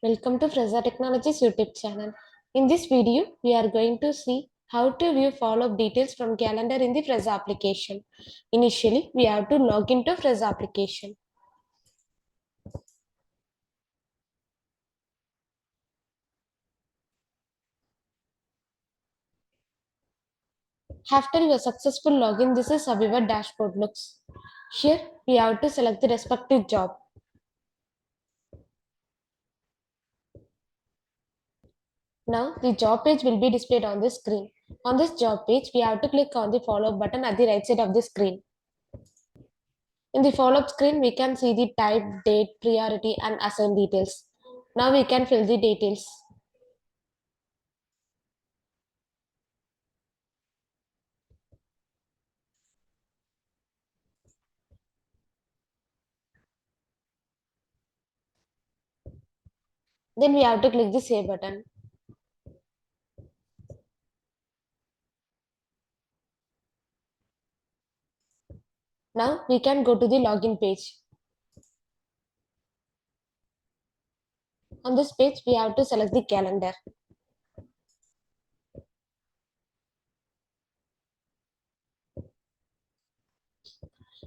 Welcome to Fresa Technologies YouTube channel. In this video, we are going to see how to view follow-up details from calendar in the Fresa application. Initially, we have to log into Fresa application. After your successful login, this is how your dashboard looks. Here, we have to select the respective job. Now, the job page will be displayed on the screen. On this job page, we have to click on the follow-up button at the right side of the screen. In the follow-up screen, we can see the type, date, priority, and assign details. Now we can fill the details. Then we have to click the save button. Now we can go to the login page. On this page, we have to select the calendar.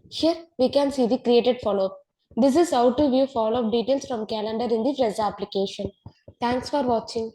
Here we can see the created follow-up. This is how to view follow-up details from calendar in the Fresa application. Thanks for watching.